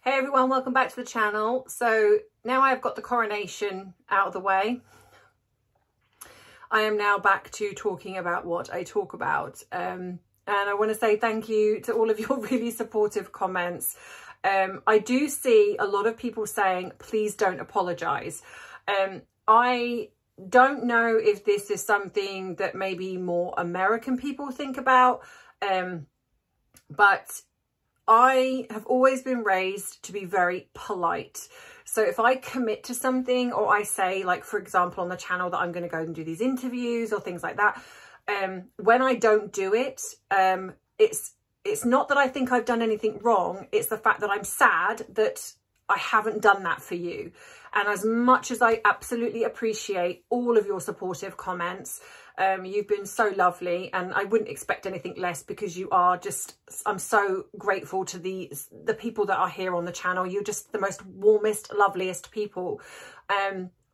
Hey everyone, welcome back to the channel. So now I've got the coronation out of the way, I am now back to talking about what I talk about. And I want to say thank you to all of your really supportive comments. I do see a lot of people saying, please don't apologise. I don't know if this is something that maybe more American people think about, but I have always been raised to be very polite. So if I commit to something, or I say, like, for example, on the channel that I'm going to go and do these interviews or things like that, when I don't do it, it's not that I think I've done anything wrong. It's the fact that I'm sad that I haven't done that for you. And as much as I absolutely appreciate all of your supportive comments, you've been so lovely, and I wouldn't expect anything less, because you are just, I'm so grateful to the people that are here on the channel. You're just the most warmest, loveliest people.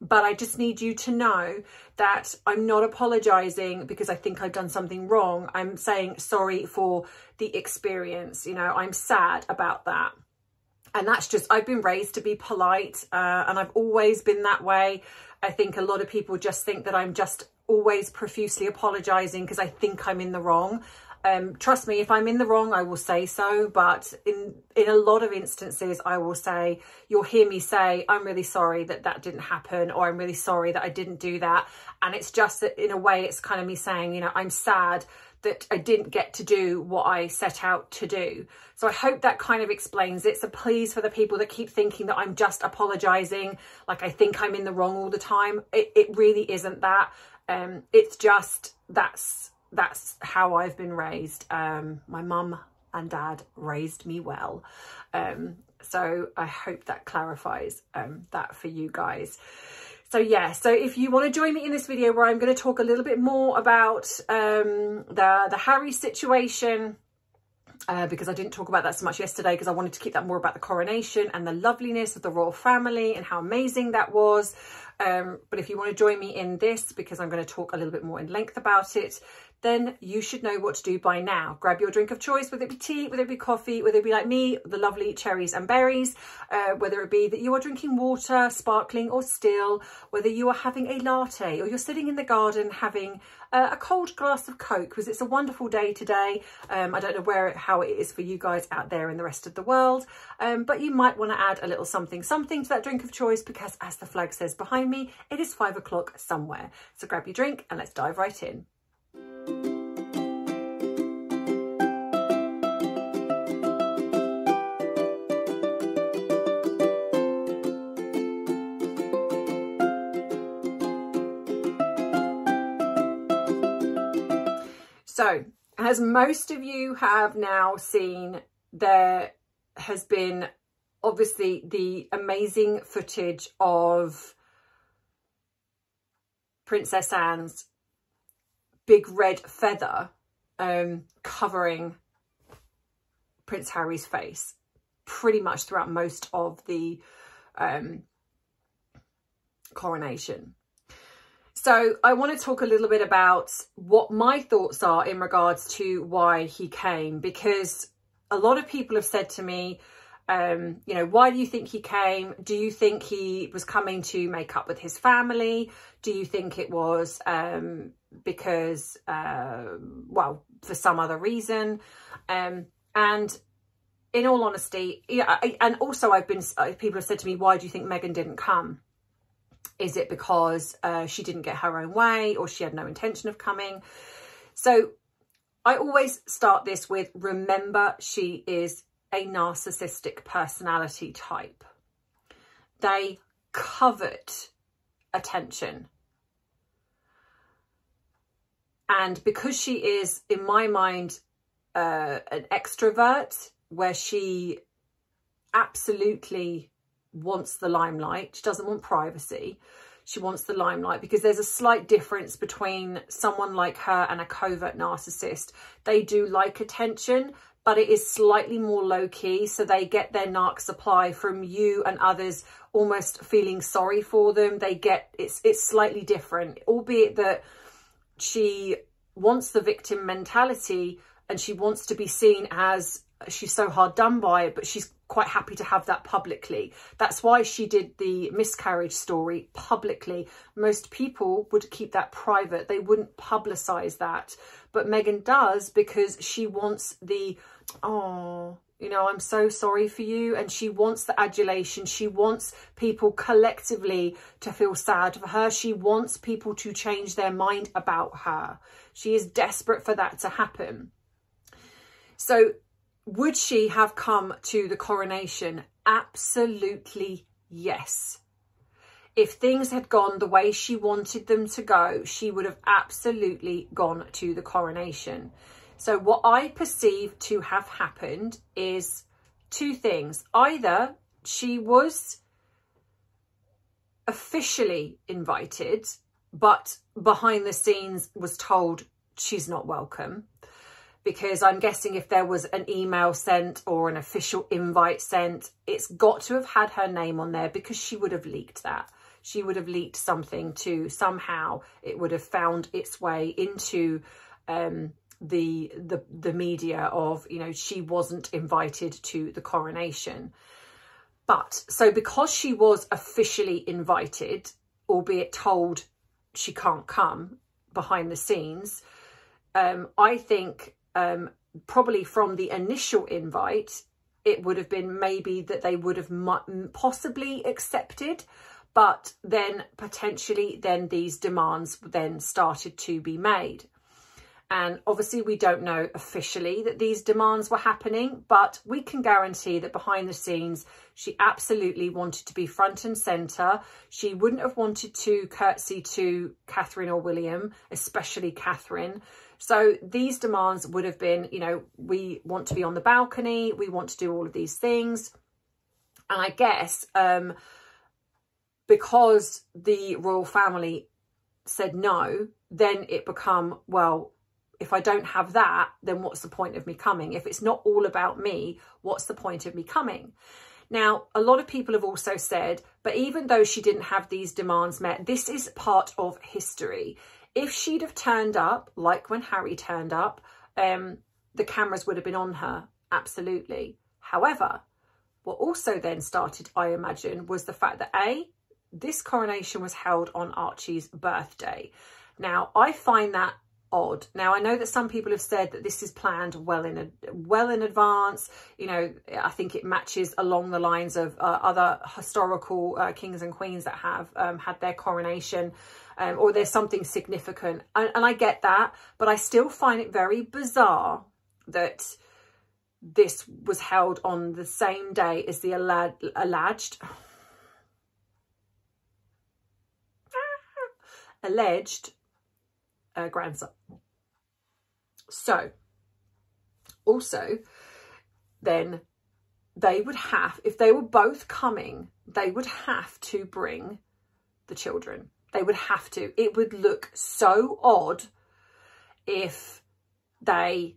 But I just need you to know that I'm not apologising because I think I've done something wrong. I'm saying sorry for the experience. You know, I'm sad about that. And that's just, I've been raised to be polite, and I've always been that way. I think a lot of people just think that I'm just always profusely apologising because I think I'm in the wrong. Trust me, if I'm in the wrong, I will say so. But in a lot of instances, I will say, you'll hear me say, I'm really sorry that that didn't happen, or I'm really sorry that I didn't do that. And it's just that, in a way, it's kind of me saying, you know, I'm sad that I didn't get to do what I set out to do. So I hope that kind of explains it. So please, for the people that keep thinking that I'm just apologising, like I think I'm in the wrong all the time, it really isn't that. It's just, that's how I've been raised. My mum and dad raised me well. So I hope that clarifies that for you guys. So yeah, so if you want to join me in this video where I'm going to talk a little bit more about the Harry situation, because I didn't talk about that so much yesterday, because I wanted to keep that more about the coronation and the loveliness of the royal family and how amazing that was. But if you want to join me in this, because I'm going to talk a little bit more in length about it, then you should know what to do by now. Grab your drink of choice, whether it be tea, whether it be coffee, whether it be like me, the lovely cherries and berries, whether it be that you are drinking water, sparkling or still, whether you are having a latte, or you're sitting in the garden having a cold glass of Coke, because it's a wonderful day today. I don't know how it is for you guys out there in the rest of the world, but you might want to add a little something to that drink of choice, because as the flag says behind me, it is 5 o'clock somewhere. So grab your drink and let's dive right in. So, as most of you have now seen, there has been obviously the amazing footage of Princess Anne's big red feather covering Prince Harry's face pretty much throughout most of the coronation. So I want to talk a little bit about what my thoughts are in regards to why he came, because a lot of people have said to me, you know, why do you think he came? Do you think he was coming to make up with his family? Do you think it was because, well, for some other reason? And in all honesty, yeah, and also people have said to me, why do you think Meghan didn't come? Is it because she didn't get her own way, or she had no intention of coming? So I always start this with, remember, she is a narcissistic personality type. They covet attention. And because she is, in my mind, an extrovert, where she absolutely wants the limelight. She doesn't want privacy. She wants the limelight, because there's a slight difference between someone like her and a covert narcissist. They do like attention, but it is slightly more low-key, so they get their narc supply from you and others almost feeling sorry for them. They get, it's slightly different, albeit that she wants the victim mentality, and she wants to be seen as she's so hard done by, but she's quite happy to have that publicly. That's why she did the miscarriage story publicly. Most people would keep that private. They wouldn't publicize that. But Meghan does, because she wants the, oh, you know, I'm so sorry for you. And she wants the adulation. She wants people collectively to feel sad for her. She wants people to change their mind about her. She is desperate for that to happen. So would she have come to the coronation? Absolutely yes. If things had gone the way she wanted them to go, she would have absolutely gone to the coronation. So what I perceive to have happened is two things. Either she was officially invited, but behind the scenes was told she's not welcome. Because I'm guessing if there was an email sent or an official invite sent, it's got to have had her name on there, because she would have leaked that. She would have leaked something to, somehow it would have found its way into the media of, you know, she wasn't invited to the coronation. But so because she was officially invited, albeit told she can't come behind the scenes, I think probably from the initial invite, it would have been maybe that they would have possibly accepted, but then potentially then these demands then started to be made. And obviously we don't know officially that these demands were happening, but we can guarantee that behind the scenes, she absolutely wanted to be front and centre. She wouldn't have wanted to curtsy to Catherine or William, especially Catherine. So these demands would have been, you know, we want to be on the balcony, we want to do all of these things. And I guess because the royal family said no, then it become, well, if I don't have that, then what's the point of me coming? If it's not all about me, what's the point of me coming? Now, a lot of people have also said, but even though she didn't have these demands met, this is part of history. If she'd have turned up, like when Harry turned up, the cameras would have been on her, absolutely. However, what also then started, I imagine, was the fact that A, this coronation was held on Archie's birthday. Now, I find that odd. Now, I know that some people have said that this is planned well in advance. You know, I think it matches along the lines of other historical kings and queens that have had their coronation, or there's something significant. And I get that, but I still find it very bizarre that this was held on the same day as the alleged grandson. So also then they would have, if they were both coming, they would have to bring the children. They would have to. It would look so odd if they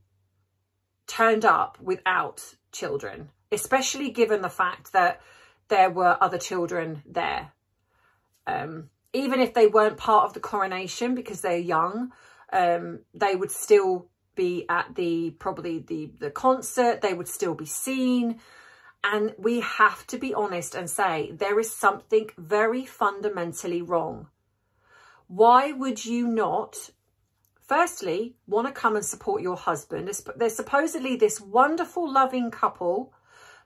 turned up without children, especially given the fact that there were other children there. Even if they weren't part of the coronation because they're young, they would still be at probably the concert. They would still be seen. And we have to be honest and say there is something very fundamentally wrong. Why would you not, firstly, want to come and support your husband? There's supposedly this wonderful, loving couple,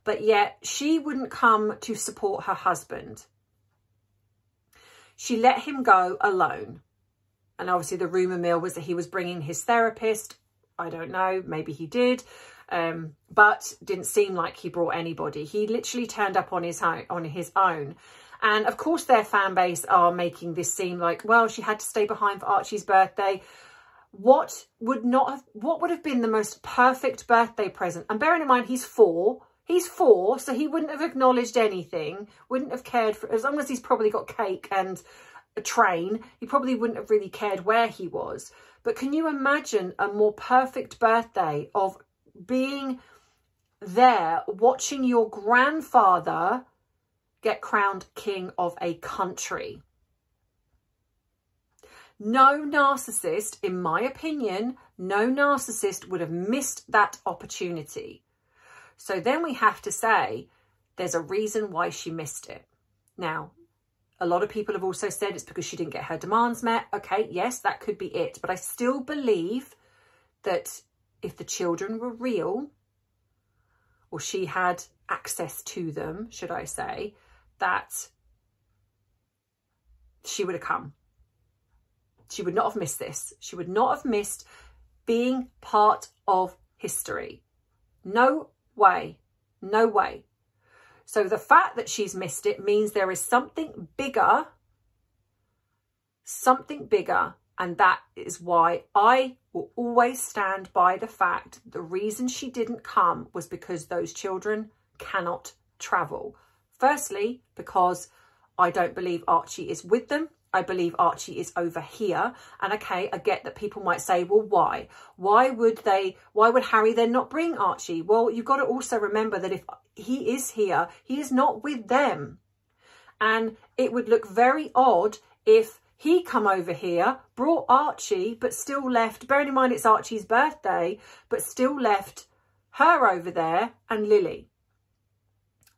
but yet she wouldn't come to support her husband. She let him go alone. And obviously the rumour mill was that he was bringing his therapist. I don't know, maybe he did. But didn't seem like he brought anybody. He literally turned up on his own. And of course their fan base are making this seem like, well, she had to stay behind for Archie's birthday. What would have been the most perfect birthday present? And bearing in mind, he's 4. He's 4, so he wouldn't have acknowledged anything, wouldn't have cared for, as long as he's probably got cake and a train, he probably wouldn't have really cared where he was. But can you imagine a more perfect birthday of being there, watching your grandfather get crowned king of a country? No narcissist, in my opinion, no narcissist would have missed that opportunity. So then we have to say, There's a reason why she missed it. Now, a lot of people have also said it's because she didn't get her demands met. Okay, yes, that could be it. But I still believe that if the children were real, or she had access to them, should I say, that she would have come. She would not have missed this. She would not have missed being part of history. No way. No way. So the fact that she's missed it means there is something bigger, and that is why I will always stand by the fact the reason she didn't come was because those children cannot travel. Firstly, because I don't believe Archie is with them. I believe Archie is over here. And okay, I get that people might say, well, why? Why would Harry then not bring Archie? Well, you've got to also remember that if he is here, he is not with them. And it would look very odd if he come over here, brought Archie, but still left, bearing in mind it's Archie's birthday, but still left her over there and Lily.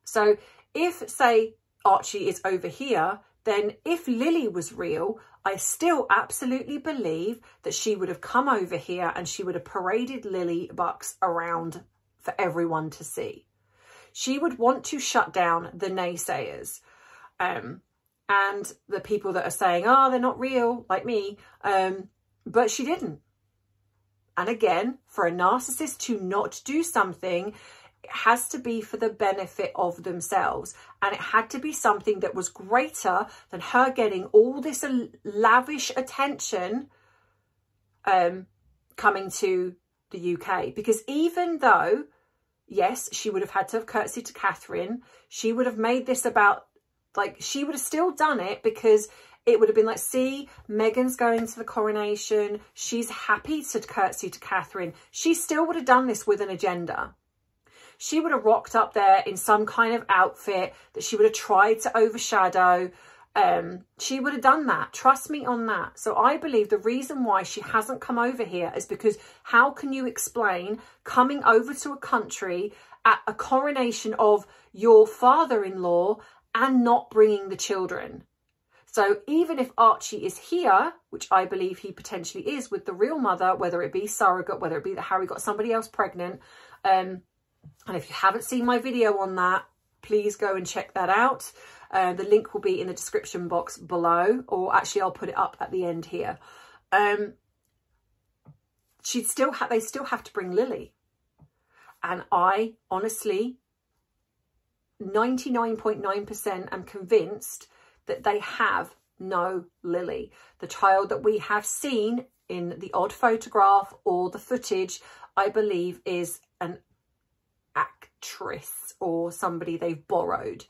So if, say, Archie is over here, then if Lily was real, I still absolutely believe that she would have come over here and she would have paraded Lily Bucks around for everyone to see. She would want to shut down the naysayers and the people that are saying, oh, they're not real, like me, but she didn't. And again, for a narcissist to not do something, it has to be for the benefit of themselves. And it had to be something that was greater than her getting all this lavish attention coming to the UK. Because even though, yes, she would have had to have curtsied to Catherine, she would have made this about, like, she would have still done it because it would have been like, see, Meghan's going to the coronation. She's happy to curtsy to Catherine. She still would have done this with an agenda. She would have rocked up there in some kind of outfit that she would have tried to overshadow. She would have done that. Trust me on that. So I believe the reason why she hasn't come over here is because how can you explain coming over to a country at a coronation of your father-in-law and not bringing the children? So even if Archie is here, which I believe he potentially is with the real mother, whether it be surrogate, whether it be that Harry got somebody else pregnant, and if you haven't seen my video on that, please go and check that out. The link will be in the description box below, or actually I'll put it up at the end here. They still have to bring Lily. And I honestly, 99.9% am convinced that they have no Lily. The child that we have seen in the odd photograph or the footage, I believe is an actress or somebody they've borrowed,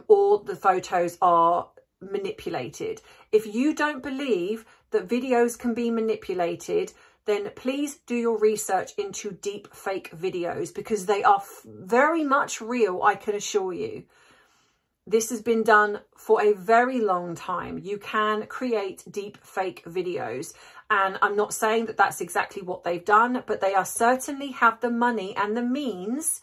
or the photos are manipulated. If you don't believe that videos can be manipulated, then please do your research into deep fake videos, because they are very much real, I can assure you. This has been done for a very long time. You can create deep fake videos. And I'm not saying that that's exactly what they've done, but they are certainly have the money and the means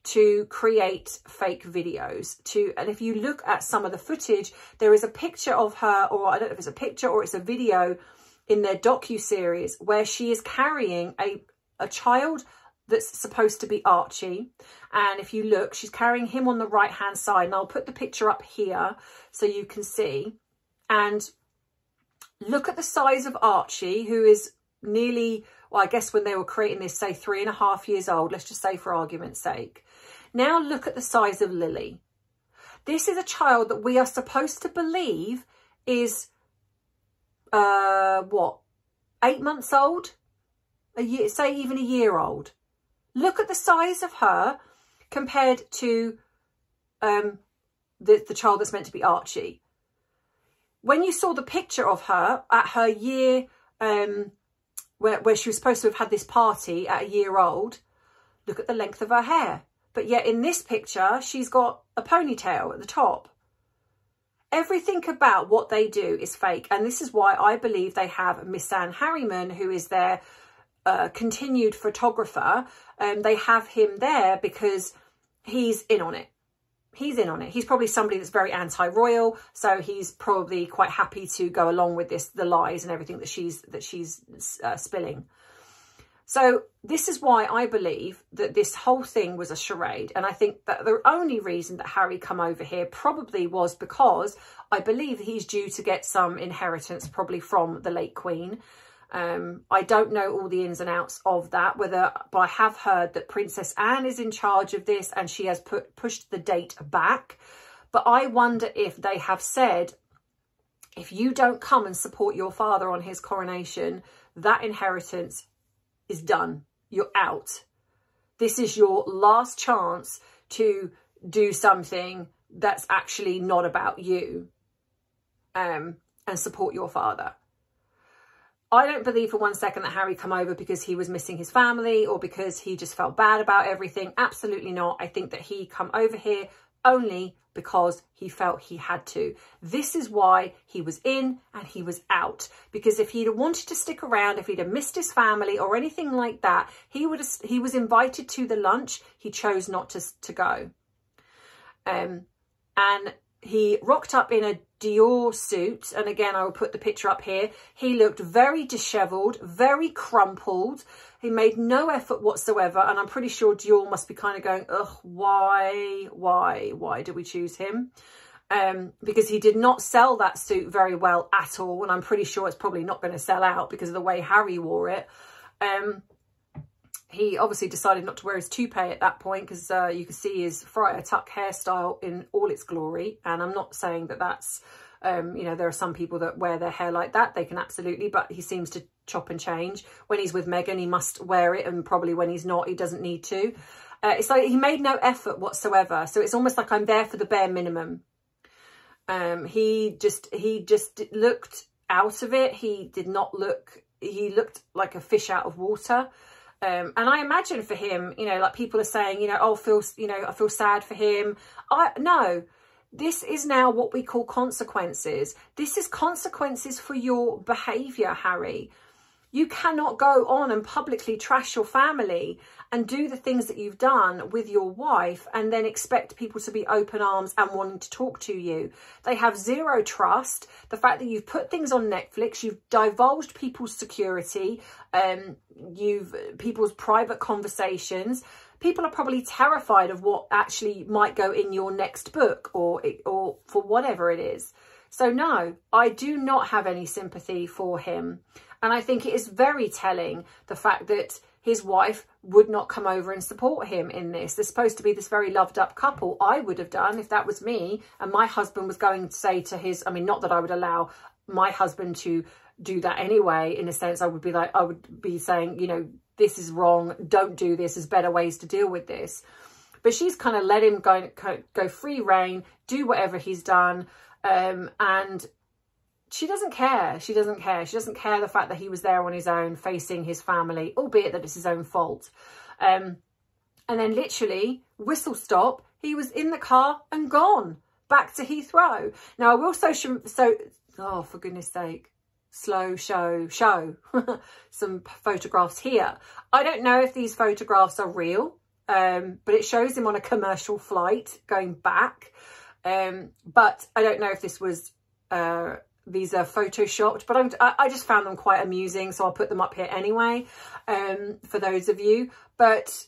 to create fake videos. And if you look at some of the footage, there is a picture of her, or I don't know if it's a picture or it's a video in their docu-series where she is carrying a child that's supposed to be Archie. And if you look, she's carrying him on the right hand side, and I'll put the picture up here so you can see. And look at the size of Archie, who is nearly, well, I guess when they were creating this, say 3.5 years old, let's just say for argument's sake. Now look at the size of Lily. This is a child that we are supposed to believe is what, 8 months old, a year, say even a year old. Look at the size of her compared to the child that's meant to be Archie. When you saw the picture of her at her year, where she was supposed to have had this party at a year old, look at the length of her hair. But yet in this picture, she's got a ponytail at the top. Everything about what they do is fake. And this is why I believe they have Miss Anne Harriman, who is their continued photographer. They have him there because he's in on it. he's in on it. He's probably somebody that's very anti-royal, so he's probably quite happy to go along with this, the lies and everything that she's spilling. So this is why I believe that this whole thing was a charade. And I think that the only reason that Harry come over here probably was because I believe he's due to get some inheritance, probably from the late Queen. I don't know all the ins and outs of that, but I have heard that Princess Anne is in charge of this and she has pushed the date back. But I wonder if they have said, if you don't come and support your father on his coronation, that inheritance is done. You're out. This is your last chance to do something that's actually not about you, and support your father. I don't believe for one second that Harry come over because he was missing his family or because he just felt bad about everything. Absolutely not. I think that he come over here only because he felt he had to. This is why he was in and he was out. Because if he'd have wanted to stick around, if he'd have missed his family or anything like that, he was invited to the lunch. He chose not to go. And he rocked up in a Dior suit. And again, I will put the picture up here. He looked very dishevelled, very crumpled. He made no effort whatsoever. And I'm pretty sure Dior must be kind of going, ugh, why did we choose him? Because he did not sell that suit very well at all. And I'm pretty sure it's probably not going to sell out because of the way Harry wore it. He obviously decided not to wear his toupee at that point because you could see his friar tuck hairstyle in all its glory. And I'm not saying that that's, you know, there are some people that wear their hair like that. They can absolutely, but he seems to chop and change. When he's with Meghan, he must wear it. And probably when he's not, he doesn't need to. It's like he made no effort whatsoever. So it's almost like I'm there for the bare minimum. He just looked out of it. He did not look, he looked like a fish out of water. And I imagine for him, you know, like people are saying, you know, oh, I feel sad for him. No, this is now what we call consequences. This is consequences for your behaviour, Harry. You cannot go on and publicly trash your family and do the things that you've done with your wife and then expect people to be open arms and wanting to talk to you. They have zero trust. The fact that you've put things on Netflix, you've divulged people's security, people's private conversations. People are probably terrified of what actually might go in your next book or for whatever it is. So no, I do not have any sympathy for him. And I think it is very telling, the fact that his wife would not come over and support him in this. They're supposed to be this very loved up couple. I would have done if that was me and my husband was going to say to his, I mean, not that I would allow my husband to do that anyway. In a sense, I would be saying, you know, this is wrong. Don't do this. There's better ways to deal with this. But she's kind of let him go free reign, do whatever he's done. And she doesn't care. She doesn't care. She doesn't care the fact that he was there on his own facing his family, albeit that it's his own fault. And then literally, whistle stop, he was in the car and gone back to Heathrow. Now, I will oh, for goodness sake, show some photographs here. I don't know if these photographs are real, but it shows him on a commercial flight going back. But I don't know if this was... these are photoshopped, but I just found them quite amusing, so I'll put them up here anyway, for those of you. But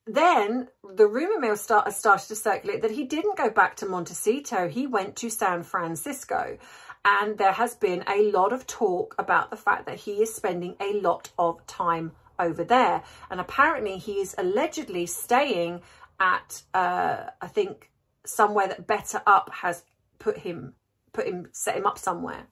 then the rumour mill started to circulate that he didn't go back to Montecito. He went to San Francisco, and there has been a lot of talk about the fact that he is spending a lot of time over there. And apparently he is allegedly staying at, I think, somewhere that Better Up has set him up somewhere.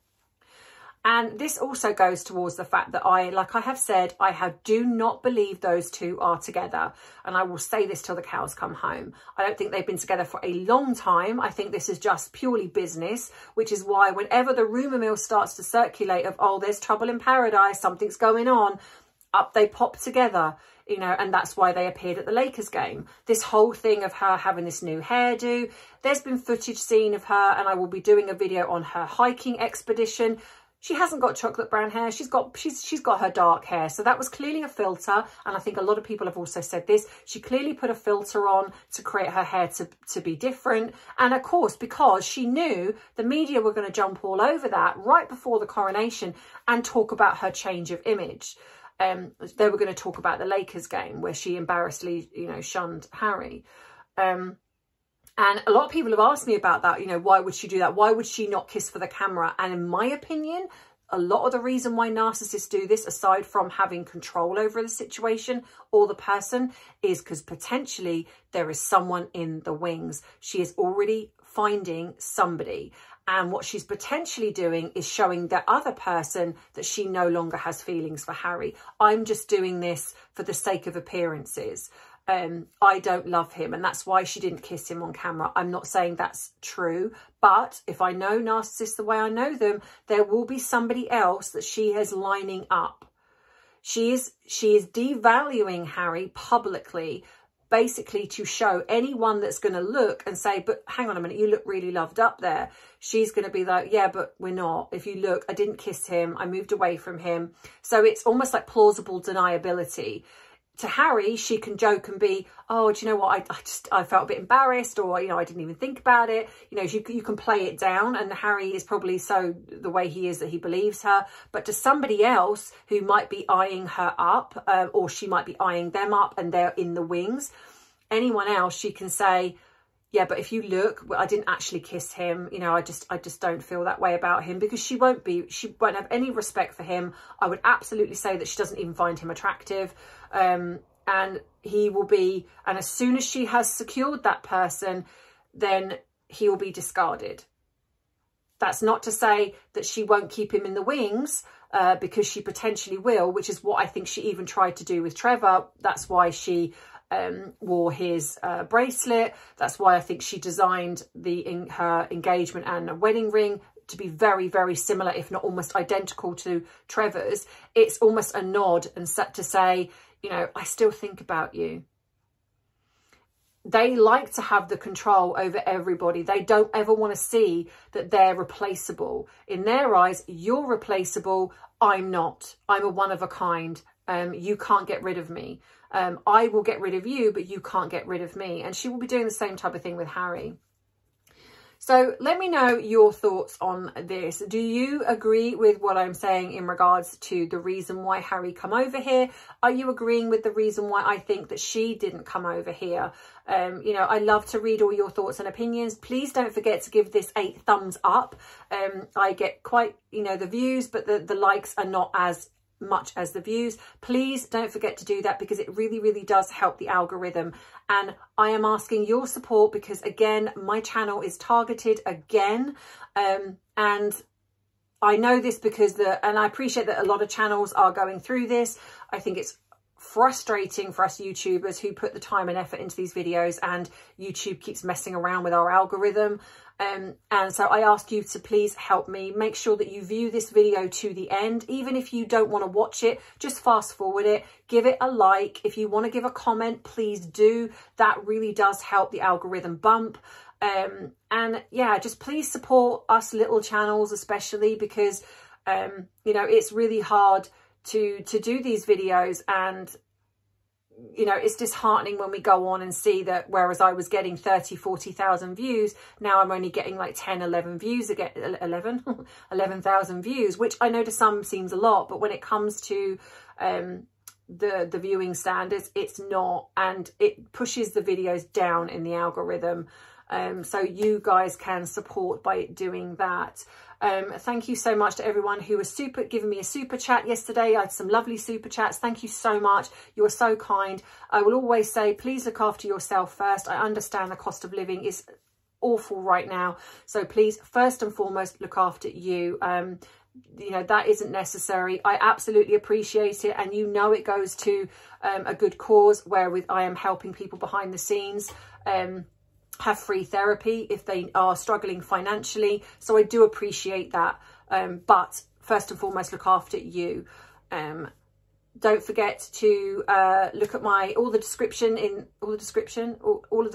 And this also goes towards the fact that like I have said, I do not believe those two are together. And I will say this till the cows come home. I don't think they've been together for a long time. I think this is just purely business, which is why whenever the rumour mill starts to circulate of, oh, there's trouble in paradise, something's going on, up they pop together. You know, and that's why they appeared at the Lakers game. This whole thing of her having this new hairdo. There's been footage seen of her, and I will be doing a video on her hiking expedition. She hasn't got chocolate brown hair. She's got her dark hair. So that was clearly a filter. And I think a lot of people have also said this. She clearly put a filter on to create her hair to be different. And of course, because she knew the media were going to jump all over that right before the coronation and talk about her change of image. They were going to talk about the Lakers game where she embarrassedly, you know, shunned Harry. And a lot of people have asked me about that, you know, why would she do that? Why would she not kiss for the camera? And in my opinion, a lot of the reason why narcissists do this, aside from having control over the situation or the person, is because potentially there is someone in the wings. She is already finding somebody. And what she's potentially doing is showing that other person that she no longer has feelings for Harry. I'm just doing this for the sake of appearances. I don't love him, and that's why she didn't kiss him on camera. I'm not saying that's true, but if I know narcissists the way I know them, there will be somebody else that she is lining up. She is devaluing Harry publicly, basically to show anyone that's going to look and say, but hang on a minute, you look really loved up there. She's going to be like, yeah, but we're not. If you look, I didn't kiss him. I moved away from him. So it's almost like plausible deniability. To Harry, she can joke and be, oh, do you know what? I felt a bit embarrassed, or, you know, I didn't even think about it. You know, you can play it down, and Harry is probably so the way he is that he believes her. But to somebody else who might be eyeing her up, or she might be eyeing them up and they're in the wings, anyone else, she can say, yeah, but if you look, I didn't actually kiss him. You know, I just don't feel that way about him, because she won't have any respect for him. I would absolutely say that she doesn't even find him attractive. And he will be, and as soon as she has secured that person, then he will be discarded. That's not to say that she won't keep him in the wings, because she potentially will, which is what I think she even tried to do with Trevor. That's why she wore his bracelet. That's why I think she designed her engagement and wedding ring to be very, very similar, if not almost identical to Trevor's. It's almost a nod and set to say, you know, I still think about you. They like to have the control over everybody. They don't ever want to see that they're replaceable. In their eyes, you're replaceable. I'm not. I'm a one of a kind. You can't get rid of me. I will get rid of you, but you can't get rid of me. And she will be doing the same type of thing with Harry. So let me know your thoughts on this. Do you agree with what I'm saying in regards to the reason why Harry come over here? Are you agreeing with the reason why I think that she didn't come over here? You know, I love to read all your thoughts and opinions. Please don't forget to give this 8 thumbs up. I get quite, you know, the views, but the likes are not as much as the views. Please don't forget to do that, because it really, really does help the algorithm. And I am asking your support because, again, my channel is targeted again. And I know this because and I appreciate that a lot of channels are going through this. I think it's frustrating for us YouTubers who put the time and effort into these videos, and YouTube keeps messing around with our algorithm. And so I ask you to please help me. Make sure that you view this video to the end. Even if you don't want to watch it, just fast forward it. Give it a like. If you want to give a comment, please do. That really does help the algorithm bump. And yeah, just please support us little channels, especially because, you know, it's really hard to do these videos, and you know, it's disheartening when we go on and see that whereas I was getting 30,000-40,000 views, now I'm only getting like 10-11 views again, 11,000 views, which I know to some seems a lot, but when it comes to the viewing standards, it's not, and it pushes the videos down in the algorithm. So you guys can support by doing that. Thank you so much to everyone who was giving me a super chat yesterday. I had some lovely super chats. Thank you so much. You are so kind. I will always say, please look after yourself first. I understand the cost of living is awful right now. So please, first and foremost, look after you. You know, that isn't necessary. I absolutely appreciate it. And you know, it goes to a good cause, wherewith I am helping people behind the scenes have free therapy if they are struggling financially. So I do appreciate that. But first and foremost, look after you. Don't forget to look at all of the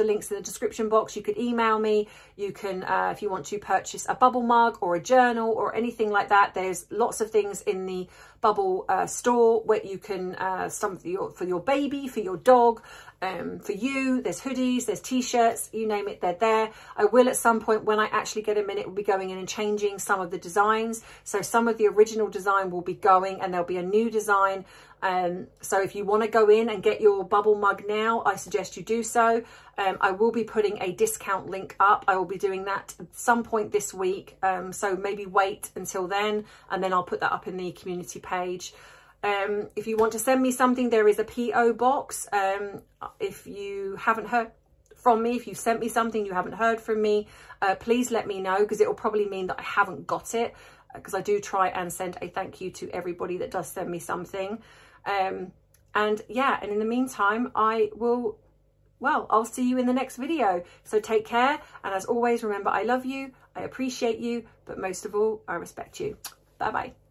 links in the description box. You could email me. You can, if you want to purchase a bubble mug or a journal or anything like that, there's lots of things in the bubble store where you can, some for your baby, for your dog, for you. There's hoodies, there's t-shirts, you name it, they're there. I will at some point, when I actually get a minute, will be going in and changing some of the designs. So some of the original design will be going and there'll be a new design. So if you want to go in and get your bubble mug now, I suggest you do so. I will be putting a discount link up. I will be doing that at some point this week. So maybe wait until then, and then I'll put that up in the community page. If you want to send me something, there is a PO box. If you haven't heard from me, if you've sent me something, you haven't heard from me, please let me know, because it will probably mean that I haven't got it, because I do try and send a thank you to everybody that does send me something. And yeah, and in the meantime, I'll see you in the next video. So take care. And as always, remember, I love you, I appreciate you, but most of all, I respect you. Bye bye.